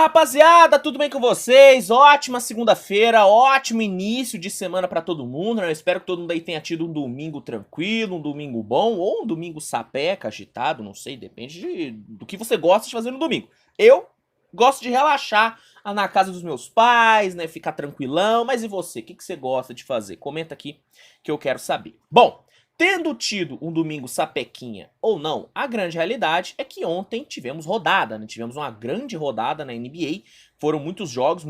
Fala, rapaziada, tudo bem com vocês? Ótima segunda-feira, ótimo início de semana pra todo mundo, né? Eu espero que todo mundo aí tenha tido um domingo tranquilo, um domingo bom, ou um domingo sapeca, agitado, não sei, depende do que você gosta de fazer no domingo. Eu gosto de relaxar na casa dos meus pais, né, ficar tranquilão, mas e você? O que você gosta de fazer? Comenta aqui que eu quero saber. Bom, tendo tido um domingo sapequinha ou não, a grande realidade é que ontem tivemos rodada, né? Tivemos uma grande rodada na NBA, foram muitos jogos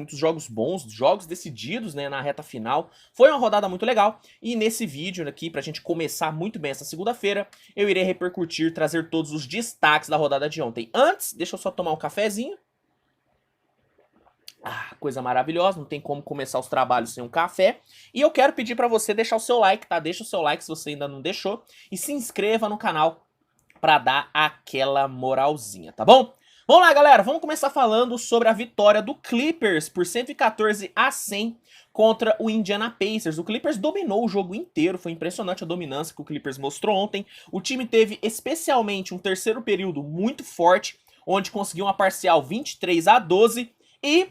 bons, jogos decididos, né, na reta final. Foi uma rodada muito legal e nesse vídeo aqui, pra gente começar muito bem essa segunda-feira, eu irei repercutir, trazer todos os destaques da rodada de ontem. Antes, deixa eu só tomar um cafezinho. Ah, coisa maravilhosa, não tem como começar os trabalhos sem um café. E eu quero pedir pra você deixar o seu like, tá? Deixa o seu like se você ainda não deixou. E se inscreva no canal pra dar aquela moralzinha, tá bom? Vamos lá, galera, vamos começar falando sobre a vitória do Clippers por 114-100 contra o Indiana Pacers. O Clippers dominou o jogo inteiro, foi impressionante a dominância que o Clippers mostrou ontem. O time teve especialmente um terceiro período muito forte, onde conseguiu uma parcial 23-12 e...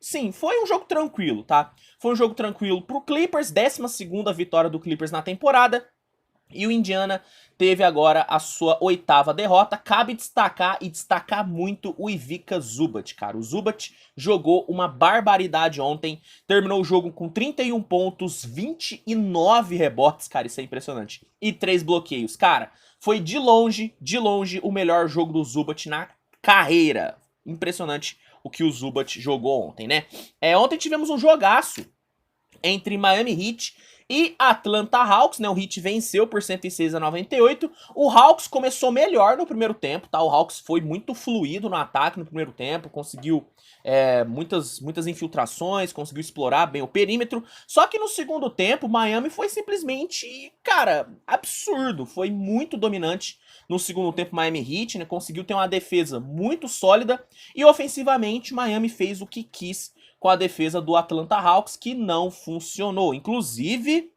sim, foi um jogo tranquilo, tá? Foi um jogo tranquilo pro Clippers, 12ª vitória do Clippers na temporada. E o Indiana teve agora a sua 8ª derrota. Cabe destacar e destacar muito o Ivica Zubac, cara. O Zubac jogou uma barbaridade ontem. Terminou o jogo com 31 pontos, 29 rebotes, cara, isso é impressionante. E 3 bloqueios. Cara, foi de longe o melhor jogo do Zubac na carreira. Impressionante o que o Zubac jogou ontem, né? Ontem tivemos um jogaço entre Miami Heat e Atlanta Hawks, né? O Heat venceu por 106-98. O Hawks começou melhor no primeiro tempo, tá? O Hawks foi muito fluido no ataque no primeiro tempo, conseguiu muitas infiltrações, conseguiu explorar bem o perímetro. Só que no segundo tempo, Miami foi simplesmente, cara, absurdo. Foi muito dominante no segundo tempo Miami Heat, né? Conseguiu ter uma defesa muito sólida e ofensivamente Miami fez o que quis com a defesa do Atlanta Hawks, que não funcionou. Inclusive,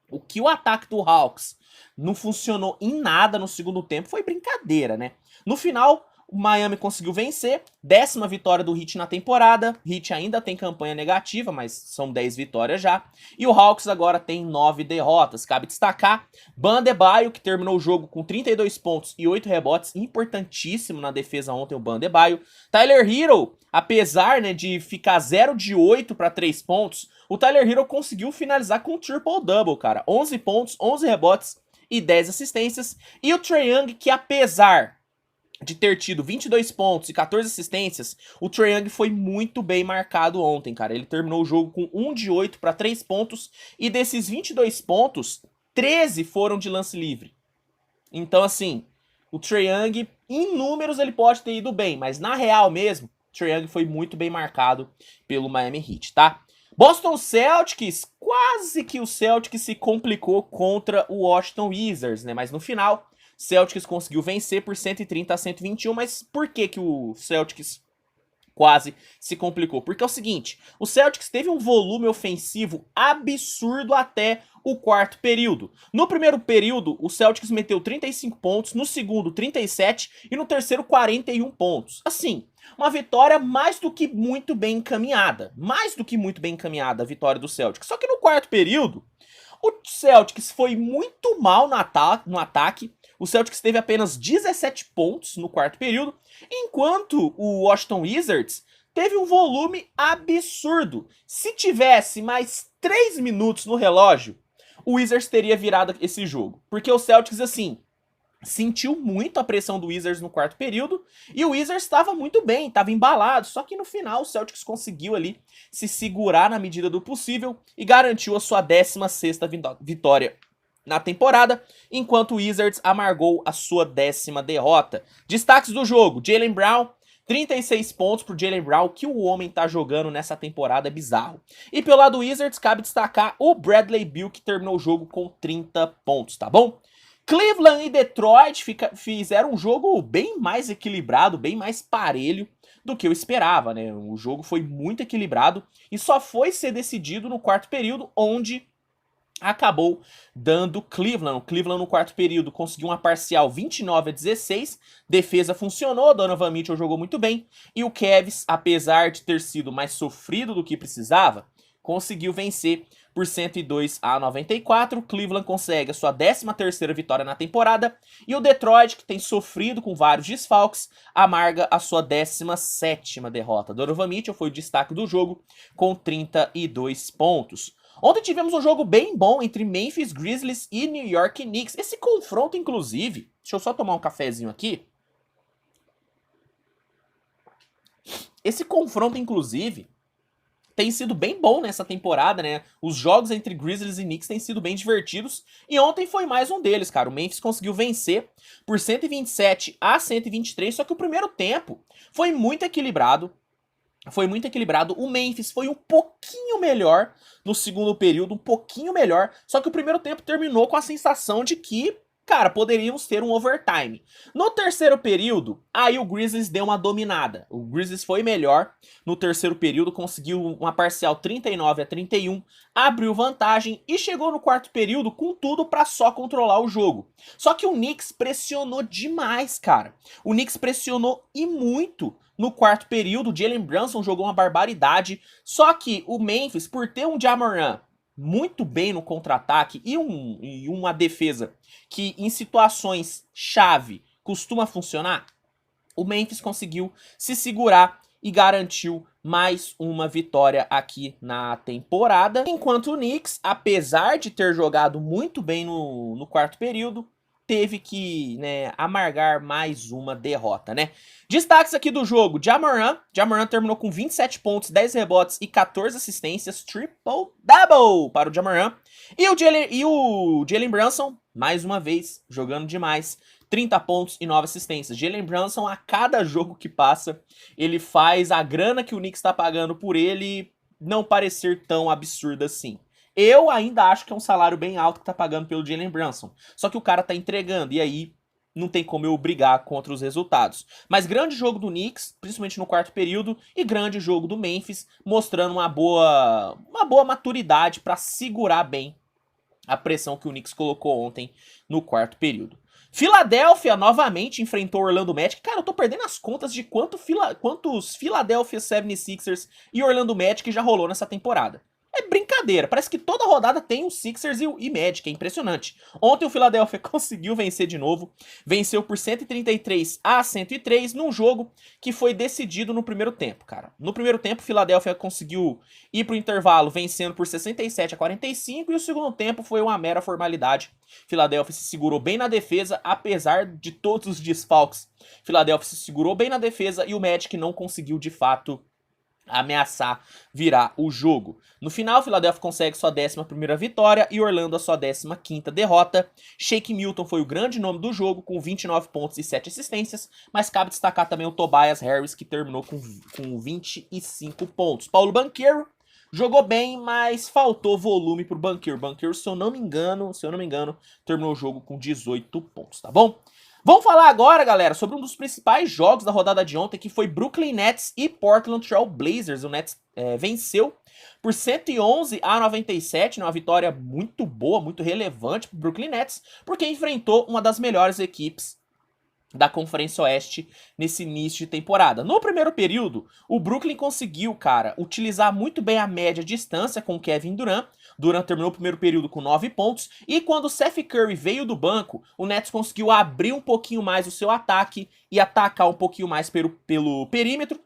o que o ataque do Hawks não funcionou em nada no segundo tempo foi brincadeira, né? No final, o Miami conseguiu vencer, 10ª vitória do Heat na temporada. Heat ainda tem campanha negativa, mas são 10 vitórias já. E o Hawks agora tem 9 derrotas. Cabe destacar Bam Adebayo, que terminou o jogo com 32 pontos e 8 rebotes, importantíssimo na defesa ontem o Bam Adebayo. Tyler Herro, apesar, né, de ficar 0 de 8 para 3 pontos, o Tyler Herro conseguiu finalizar com um triple-double, cara. 11 pontos, 11 rebotes e 10 assistências. E o Trae Young, que apesar de ter tido 22 pontos e 14 assistências, o Trae Young foi muito bem marcado ontem, cara. Ele terminou o jogo com 1 de 8 para 3 pontos e desses 22 pontos, 13 foram de lance livre. Então, assim, o Trae Young, em números, ele pode ter ido bem, mas na real mesmo, o Trae Young foi muito bem marcado pelo Miami Heat, tá? Boston Celtics, quase que o Celtics se complicou contra o Washington Wizards, né? Mas no final, Celtics conseguiu vencer por 130-121, mas por que o Celtics quase se complicou? Porque é o seguinte, o Celtics teve um volume ofensivo absurdo até o quarto período. No primeiro período, o Celtics meteu 35 pontos, no segundo 37 e no terceiro 41 pontos. Assim, uma vitória mais do que muito bem encaminhada. Mais do que muito bem encaminhada a vitória do Celtics. Só que no quarto período, o Celtics foi muito mal no ataque. O Celtics teve apenas 17 pontos no quarto período, enquanto o Washington Wizards teve um volume absurdo. Se tivesse mais 3 minutos no relógio, o Wizards teria virado esse jogo. Porque o Celtics, assim, sentiu muito a pressão do Wizards no quarto período, e o Wizards estava muito bem, estava embalado, só que no final o Celtics conseguiu ali se segurar na medida do possível e garantiu a sua 16ª vitória na temporada, enquanto o Wizards amargou a sua 10ª derrota. Destaques do jogo, Jaylen Brown, 36 pontos pro Jaylen Brown, que o homem tá jogando nessa temporada é bizarro. E pelo lado do Wizards, cabe destacar o Bradley Beal, que terminou o jogo com 30 pontos, tá bom? Cleveland e Detroit fizeram um jogo bem mais equilibrado, bem mais parelho do que eu esperava, né? O jogo foi muito equilibrado e só foi ser decidido no quarto período, onde acabou dando Cleveland. O Cleveland no quarto período conseguiu uma parcial 29-16, defesa funcionou, Donovan Mitchell jogou muito bem, e o Cavs, apesar de ter sido mais sofrido do que precisava, conseguiu vencer por 102-94. Cleveland consegue a sua 13ª vitória na temporada, e o Detroit, que tem sofrido com vários desfalques, amarga a sua 17ª derrota. Donovan Mitchell foi o destaque do jogo com 32 pontos. Ontem tivemos um jogo bem bom entre Memphis Grizzlies e New York Knicks. Esse confronto, inclusive, deixa eu só tomar um cafezinho aqui. Esse confronto, inclusive, tem sido bem bom nessa temporada, né? Os jogos entre Grizzlies e Knicks têm sido bem divertidos. E ontem foi mais um deles, cara. O Memphis conseguiu vencer por 127-123, só que o primeiro tempo foi muito equilibrado. O Memphis foi um pouquinho melhor no segundo período, um pouquinho melhor. Só que o primeiro tempo terminou com a sensação de que, cara, poderíamos ter um overtime. No terceiro período, aí o Grizzlies deu uma dominada. O Grizzlies foi melhor no terceiro período, conseguiu uma parcial 39-31, abriu vantagem e chegou no quarto período com tudo pra só controlar o jogo. Só que o Knicks pressionou demais, cara. O Knicks pressionou e muito. No quarto período, o Jalen Brunson jogou uma barbaridade, só que o Memphis, por ter um Ja Morant muito bem no contra-ataque e uma defesa que em situações chave costuma funcionar, o Memphis conseguiu se segurar e garantiu mais uma vitória aqui na temporada. Enquanto o Knicks, apesar de ter jogado muito bem no quarto período, teve que, né, amargar mais uma derrota, né? Destaques aqui do jogo, Ja Morant terminou com 27 pontos, 10 rebotes e 14 assistências, triple-double para o Ja Morant. E o Jalen Brunson, mais uma vez, jogando demais, 30 pontos e 9 assistências. Jalen Brunson, a cada jogo que passa, ele faz a grana que o Knicks está pagando por ele não parecer tão absurda assim. Eu ainda acho que é um salário bem alto que tá pagando pelo Jalen Brunson. Só que o cara tá entregando, e aí não tem como eu brigar contra os resultados. Mas grande jogo do Knicks, principalmente no quarto período, e grande jogo do Memphis, mostrando uma boa maturidade para segurar bem a pressão que o Knicks colocou ontem no quarto período. Filadélfia novamente enfrentou o Orlando Magic. Cara, eu tô perdendo as contas de quantos Philadelphia 76ers e Orlando Magic já rolou nessa temporada. É brincadeira, parece que toda rodada tem o Sixers e Magic, é impressionante. Ontem o Philadelphia conseguiu vencer de novo, venceu por 133-103 num jogo que foi decidido no primeiro tempo, cara. No primeiro tempo o Philadelphia conseguiu ir pro intervalo vencendo por 67-45 e o segundo tempo foi uma mera formalidade. Philadelphia se segurou bem na defesa, apesar de todos os desfalques. Philadelphia se segurou bem na defesa e o Magic não conseguiu de fato ameaçar virar o jogo. No final, Philadelphia consegue sua 11ª vitória e Orlando a sua 15ª derrota. Shake Milton foi o grande nome do jogo, com 29 pontos e 7 assistências, mas cabe destacar também o Tobias Harris, que terminou com 25 pontos. Paulo Banchero jogou bem, mas faltou volume pro Banchero. Banchero, se eu não me engano, terminou o jogo com 18 pontos, tá bom? Vamos falar agora, galera, sobre um dos principais jogos da rodada de ontem, que foi Brooklyn Nets e Portland Trail Blazers. O Nets venceu por 111-97, uma vitória muito boa, muito relevante para o Brooklyn Nets, porque enfrentou uma das melhores equipes da Conferência Oeste nesse início de temporada. No primeiro período, o Brooklyn conseguiu, cara, utilizar muito bem a média distância com o Kevin Durant. Durant terminou o primeiro período com 9 pontos, e quando o Seth Curry veio do banco, o Nets conseguiu abrir um pouquinho mais o seu ataque e atacar um pouquinho mais pelo perímetro,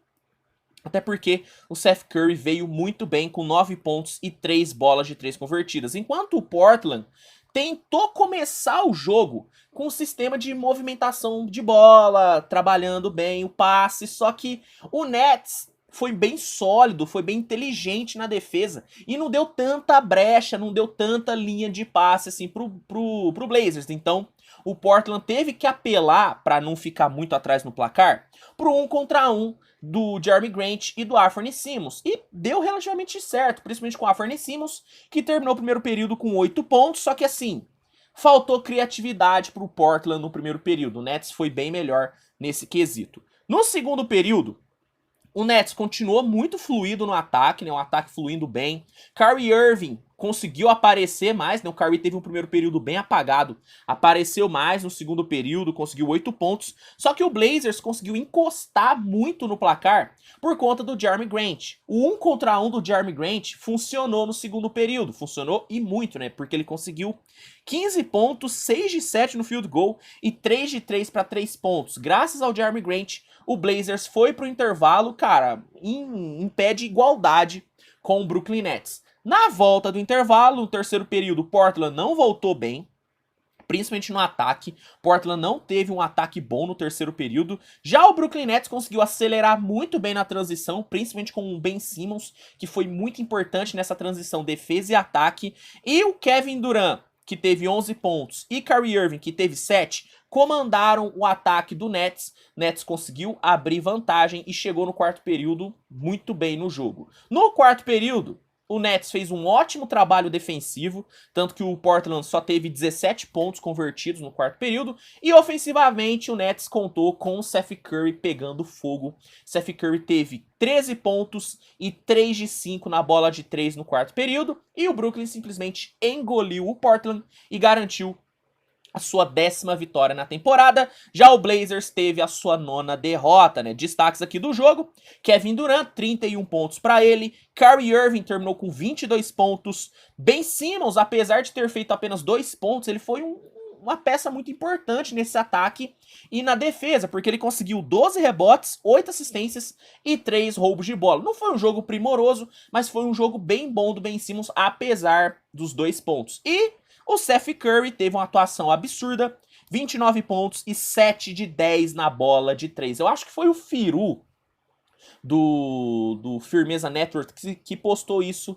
até porque o Seth Curry veio muito bem com 9 pontos e 3 bolas de 3 convertidas, enquanto o Portland tentou começar o jogo com um sistema de movimentação de bola, trabalhando bem o passe, só que o Nets foi bem sólido, foi bem inteligente na defesa e não deu tanta brecha, não deu tanta linha de passe assim pro Blazers. Então o Portland teve que apelar para não ficar muito atrás no placar pro 1 contra 1 do Jeremy Grant e do Anthony Simons. E deu relativamente certo, principalmente com o Anthony Simons, que terminou o primeiro período com 8 pontos, só que assim, faltou criatividade pro Portland no primeiro período. O Nets foi bem melhor nesse quesito. No segundo período, O Nets continuou muito fluido no ataque, né? Um ataque fluindo bem. Kyrie Irving conseguiu aparecer mais, né? O Kyrie teve um primeiro período bem apagado. Apareceu mais no segundo período, conseguiu 8 pontos. Só que o Blazers conseguiu encostar muito no placar por conta do Jerami Grant. O 1 contra 1 do Jerami Grant funcionou no segundo período. Funcionou e muito, né? Porque ele conseguiu 15 pontos, 6 de 7 no field goal e 3 de 3 para 3 pontos. Graças ao Jerami Grant, o Blazers foi pro intervalo, cara, em pé de igualdade com o Brooklyn Nets. Na volta do intervalo, no terceiro período, Portland não voltou bem, principalmente no ataque. Portland não teve um ataque bom no terceiro período. Já o Brooklyn Nets conseguiu acelerar muito bem na transição, principalmente com o Ben Simmons, que foi muito importante nessa transição defesa e ataque. E o Kevin Durant, que teve 11 pontos, e Kyrie Irving, que teve 7, comandaram o ataque do Nets. Nets conseguiu abrir vantagem e chegou no quarto período muito bem no jogo. No quarto período, o Nets fez um ótimo trabalho defensivo, tanto que o Portland só teve 17 pontos convertidos no quarto período, e ofensivamente o Nets contou com o Seth Curry pegando fogo. Seth Curry teve 13 pontos e 3 de 5 na bola de 3 no quarto período, e o Brooklyn simplesmente engoliu o Portland e garantiu a sua 10ª vitória na temporada. Já o Blazers teve a sua 9ª derrota, né? Destaques aqui do jogo: Kevin Durant, 31 pontos para ele. Kyrie Irving terminou com 22 pontos. Ben Simmons, apesar de ter feito apenas 2 pontos, ele foi uma peça muito importante nesse ataque e na defesa, porque ele conseguiu 12 rebotes, 8 assistências e 3 roubos de bola. Não foi um jogo primoroso, mas foi um jogo bem bom do Ben Simmons, apesar dos 2 pontos. E o Seth Curry teve uma atuação absurda, 29 pontos e 7 de 10 na bola de 3. Eu acho que foi o Firu do Firmeza Network que postou isso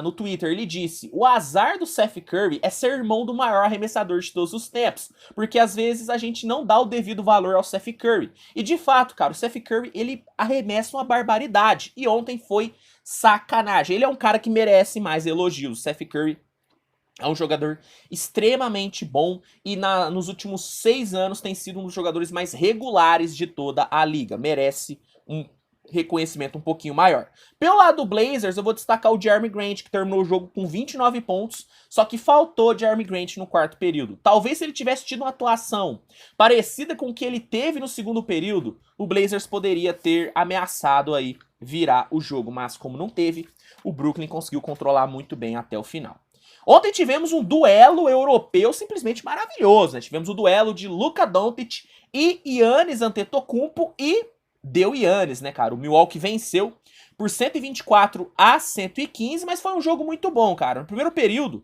no Twitter. Ele disse: o azar do Seth Curry é ser irmão do maior arremessador de todos os tempos, porque às vezes a gente não dá o devido valor ao Seth Curry. E de fato, cara, o Seth Curry, ele arremessa uma barbaridade, e ontem foi sacanagem. Ele é um cara que merece mais elogios. O Seth Curry é um jogador extremamente bom e nos últimos 6 anos tem sido um dos jogadores mais regulares de toda a liga. Merece um reconhecimento um pouquinho maior. Pelo lado do Blazers, eu vou destacar o Jerami Grant, que terminou o jogo com 29 pontos, só que faltou Jerami Grant no quarto período. Talvez se ele tivesse tido uma atuação parecida com o que ele teve no segundo período, o Blazers poderia ter ameaçado aí virar o jogo, mas como não teve, o Brooklyn conseguiu controlar muito bem até o final. Ontem tivemos um duelo europeu simplesmente maravilhoso, né? Tivemos o duelo de Luka Doncic e Giannis Antetokounmpo e deu Giannis, né, cara? O Milwaukee venceu por 124-115, mas foi um jogo muito bom, cara. No primeiro período,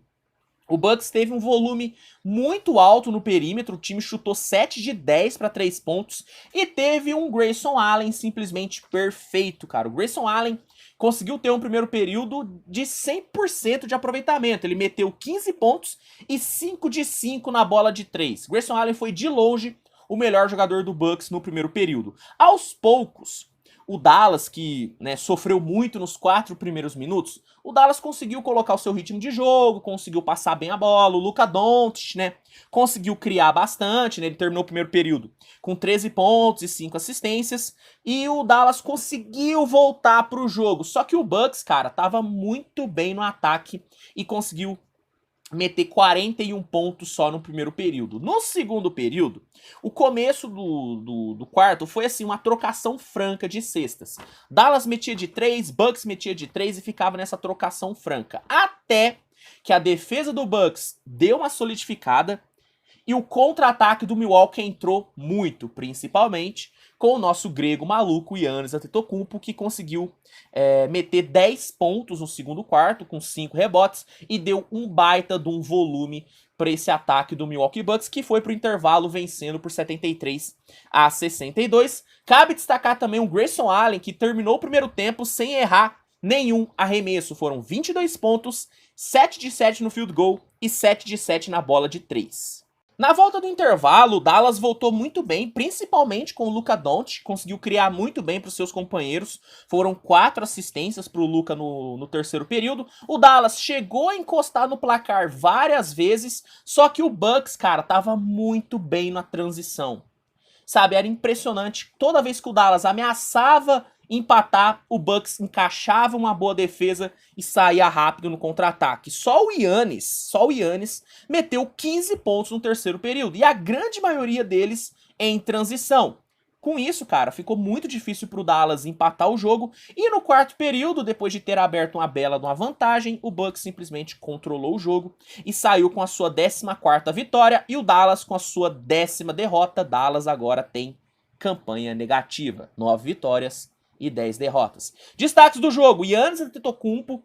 o Bucks teve um volume muito alto no perímetro, o time chutou 7 de 10 para 3 pontos e teve um Grayson Allen simplesmente perfeito, cara. O Grayson Allen conseguiu ter um primeiro período de 100% de aproveitamento. Ele meteu 15 pontos e 5 de 5 na bola de 3. Grayson Allen foi de longe o melhor jogador do Bucks no primeiro período. Aos poucos, o Dallas, que, né, sofreu muito nos 4 primeiros minutos, o Dallas conseguiu colocar o seu ritmo de jogo, conseguiu passar bem a bola. O Luka Doncic, né, conseguiu criar bastante, né, ele terminou o primeiro período com 13 pontos e 5 assistências, e o Dallas conseguiu voltar pro jogo. Só que o Bucks, cara, tava muito bem no ataque e conseguiu meter 41 pontos só no primeiro período. No segundo período, o começo do quarto foi assim, uma trocação franca de cestas. Dallas metia de 3, Bucks metia de 3 e ficava nessa trocação franca. Até que a defesa do Bucks deu uma solidificada e o contra-ataque do Milwaukee entrou muito, principalmente com o nosso grego maluco Giannis Antetokounmpo, que conseguiu meter 10 pontos no segundo quarto, com 5 rebotes, e deu um baita de um volume para esse ataque do Milwaukee Bucks, que foi para o intervalo vencendo por 73-62. Cabe destacar também o Grayson Allen, que terminou o primeiro tempo sem errar nenhum arremesso. Foram 22 pontos, 7 de 7 no field goal e 7 de 7 na bola de 3. Na volta do intervalo, o Dallas voltou muito bem, principalmente com o Luka Doncic, conseguiu criar muito bem para os seus companheiros. Foram 4 assistências para o Luka no terceiro período. O Dallas chegou a encostar no placar várias vezes, só que o Bucks, cara, tava muito bem na transição. Sabe, era impressionante. Toda vez que o Dallas ameaçava empatar, o Bucks encaixava uma boa defesa e saía rápido no contra-ataque. Só o Giannis meteu 15 pontos no terceiro período, e a grande maioria deles em transição. Com isso, cara, ficou muito difícil pro Dallas empatar o jogo, e no quarto período, depois de ter aberto uma bela de uma vantagem, o Bucks simplesmente controlou o jogo e saiu com a sua 14ª vitória, e o Dallas com a sua 10ª derrota. Dallas agora tem campanha negativa, 9 vitórias e 10 derrotas. Destaques do jogo: Giannis Antetokounmpo,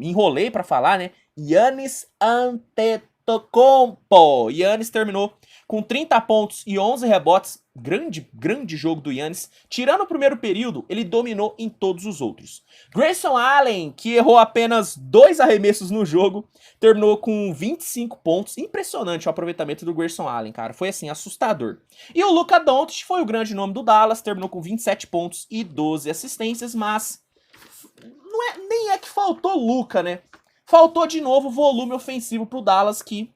enrolei pra falar, né? Giannis Antetokounmpo. Giannis terminou com 30 pontos e 11 rebotes. Grande jogo do Giannis. Tirando o primeiro período, ele dominou em todos os outros. Grayson Allen, que errou apenas 2 arremessos no jogo, terminou com 25 pontos. Impressionante o aproveitamento do Grayson Allen, cara. Foi assim, assustador. E o Luka Doncic foi o grande nome do Dallas, terminou com 27 pontos e 12 assistências, mas nem é que faltou Luka, né? Faltou de novo volume ofensivo pro Dallas, que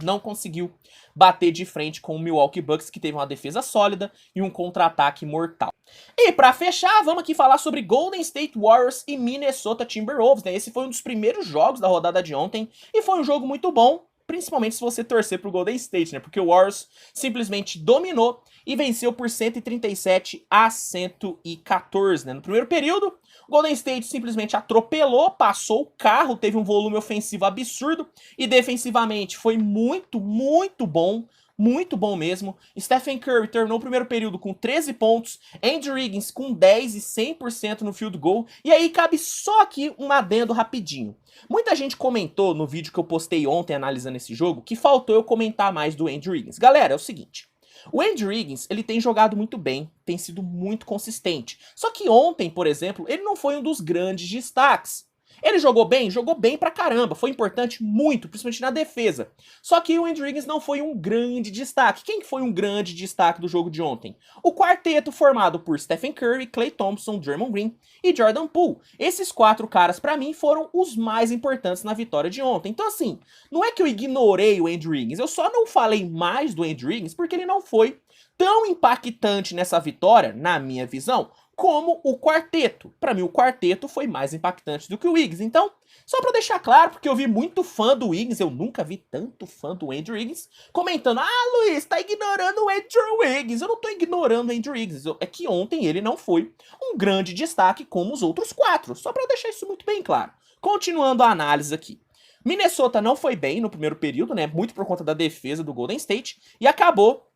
não conseguiu bater de frente com o Milwaukee Bucks, que teve uma defesa sólida e um contra-ataque mortal. E pra fechar, vamos aqui falar sobre Golden State Warriors e Minnesota Timberwolves, né? Esse foi um dos primeiros jogos da rodada de ontem e foi um jogo muito bom, principalmente se você torcer pro Golden State, né? Porque o Warriors simplesmente dominou e venceu por 137-114, né? No primeiro período, o Golden State simplesmente atropelou, passou o carro, teve um volume ofensivo absurdo e defensivamente foi muito bom. Muito bom mesmo. Stephen Curry terminou o primeiro período com 13 pontos, Andrew Wiggins com 10 e 100% no field goal. E aí cabe só aqui um adendo rapidinho. Muita gente comentou no vídeo que eu postei ontem analisando esse jogo que faltou eu comentar mais do Andrew Wiggins. Galera, é o seguinte: o Andrew Wiggins, ele tem jogado muito bem, tem sido muito consistente. Só que ontem, por exemplo, ele não foi um dos grandes destaques. Ele jogou bem pra caramba, foi importante muito, principalmente na defesa. Só que o Andrew Wiggins não foi um grande destaque. Quem foi um grande destaque do jogo de ontem? O quarteto formado por Stephen Curry, Klay Thompson, Draymond Green e Jordan Poole. Esses 4 caras, pra mim, foram os mais importantes na vitória de ontem. Então, assim, não é que eu ignorei o Andrew Wiggins, eu só não falei mais do Andrew Wiggins porque ele não foi tão impactante nessa vitória, na minha visão, como o quarteto. Pra mim, o quarteto foi mais impactante do que o Wiggins. Então, só pra deixar claro, porque eu vi muito fã do Wiggins, eu nunca vi tanto fã do Andrew Wiggins, comentando: ah, Luiz, tá ignorando o Andrew Wiggins. Eu não tô ignorando o Andrew Wiggins, é que ontem ele não foi um grande destaque como os outros 4. Só pra deixar isso muito bem claro. Continuando a análise aqui. Minnesota não foi bem no primeiro período, né? Muito por conta da defesa do Golden State, e acabou,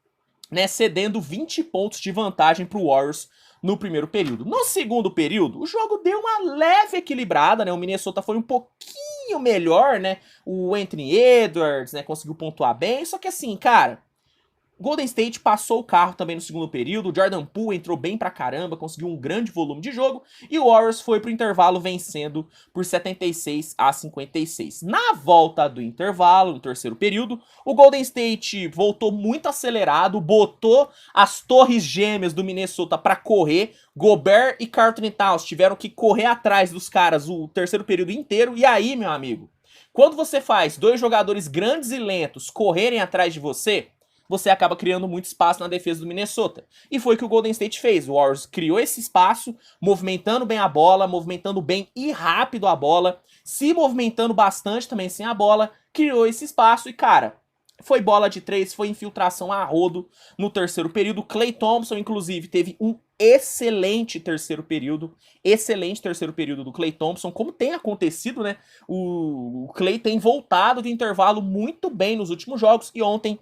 né, cedendo 20 pontos de vantagem pro Warriors no primeiro período. No segundo período, o jogo deu uma leve equilibrada, né? O Minnesota foi um pouquinho melhor, né? O Anthony Edwards, né, conseguiu pontuar bem, só que assim, cara, Golden State passou o carro também no segundo período, o Jordan Poole entrou bem pra caramba, conseguiu um grande volume de jogo, e o Warriors foi pro intervalo vencendo por 76-56. Na volta do intervalo, no terceiro período, o Golden State voltou muito acelerado, botou as torres gêmeas do Minnesota pra correr. Gobert e Karl-Anthony Towns tiveram que correr atrás dos caras o terceiro período inteiro, e aí, meu amigo, quando você faz 2 jogadores grandes e lentos correrem atrás de você acaba criando muito espaço na defesa do Minnesota. E foi o que o Golden State fez. O Warriors criou esse espaço, movimentando bem a bola, movimentando bem e rápido a bola, se movimentando bastante também sem a bola, criou esse espaço e, cara, foi bola de 3, foi infiltração a rodo no terceiro período. Klay Thompson, inclusive, teve um excelente terceiro período do Klay Thompson, como tem acontecido, né? O Klay tem voltado do intervalo muito bem nos últimos jogos e ontem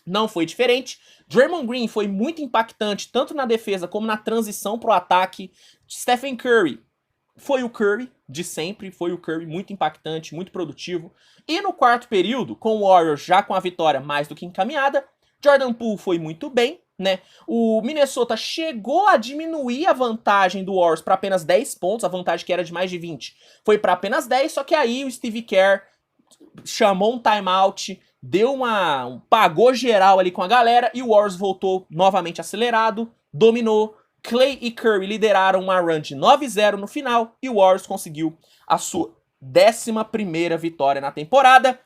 não foi diferente. Draymond Green foi muito impactante, tanto na defesa como na transição pro ataque. Stephen Curry foi o Curry de sempre, foi o Curry muito impactante, muito produtivo. E no quarto período, com o Warriors já com a vitória mais do que encaminhada, Jordan Poole foi muito bem, né? O Minnesota chegou a diminuir a vantagem do Warriors para apenas 10 pontos, a vantagem que era de mais de 20 foi para apenas 10, só que aí o Steve Kerr chamou um timeout, pagou geral ali com a galera e o Warriors voltou novamente acelerado, dominou. Klay e Curry lideraram uma run de 9-0 no final e o Warriors conseguiu a sua 11ª vitória na temporada.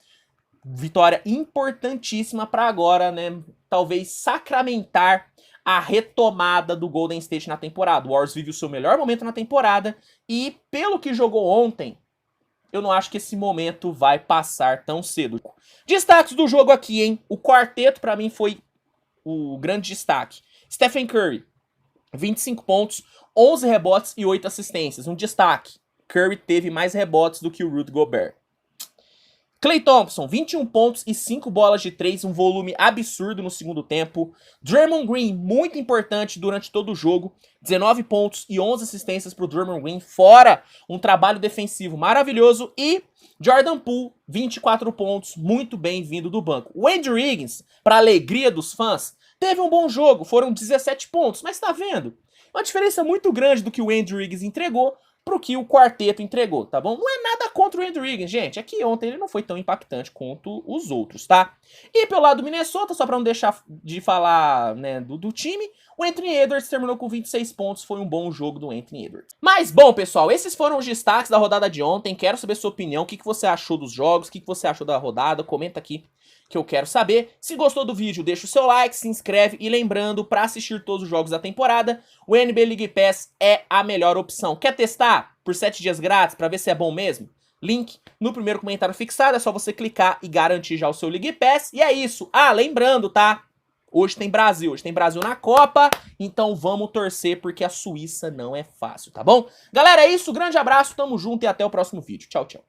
Vitória importantíssima para agora, né? Talvez sacramentar a retomada do Golden State na temporada. O Warriors vive o seu melhor momento na temporada e, pelo que jogou ontem, eu não acho que esse momento vai passar tão cedo. Destaques do jogo aqui, hein? O quarteto, pra mim, foi o grande destaque. Stephen Curry, 25 pontos, 11 rebotes e 8 assistências. Um destaque. Curry teve mais rebotes do que o Rudy Gobert. Klay Thompson, 21 pontos e 5 bolas de 3, um volume absurdo no segundo tempo. Draymond Green, muito importante durante todo o jogo, 19 pontos e 11 assistências para o Draymond Green, fora um trabalho defensivo maravilhoso. E Jordan Poole, 24 pontos, muito bem vindo do banco. O Andrew Wiggins, para alegria dos fãs, teve um bom jogo, foram 17 pontos, mas tá vendo? Uma diferença muito grande do que o Andrew Wiggins entregou pro que o quarteto entregou, tá bom? Não é nada contra o Andrew Wiggins, gente. É que ontem ele não foi tão impactante quanto os outros, tá? E pelo lado do Minnesota, só pra não deixar de falar, né, do time, o Anthony Edwards terminou com 26 pontos. Foi um bom jogo do Anthony Edwards. Mas, bom, pessoal, esses foram os destaques da rodada de ontem. Quero saber sua opinião. O que você achou dos jogos? O que você achou da rodada? Comenta aqui que eu quero saber. Se gostou do vídeo, deixa o seu like, se inscreve e lembrando, para assistir todos os jogos da temporada, o NBA League Pass é a melhor opção. Quer testar por 7 dias grátis para ver se é bom mesmo? Link no primeiro comentário fixado, é só você clicar e garantir já o seu League Pass. E é isso. Ah, lembrando, tá? Hoje tem Brasil na Copa, então vamos torcer porque a Suíça não é fácil, tá bom? Galera, é isso, grande abraço, tamo junto e até o próximo vídeo. Tchau, tchau.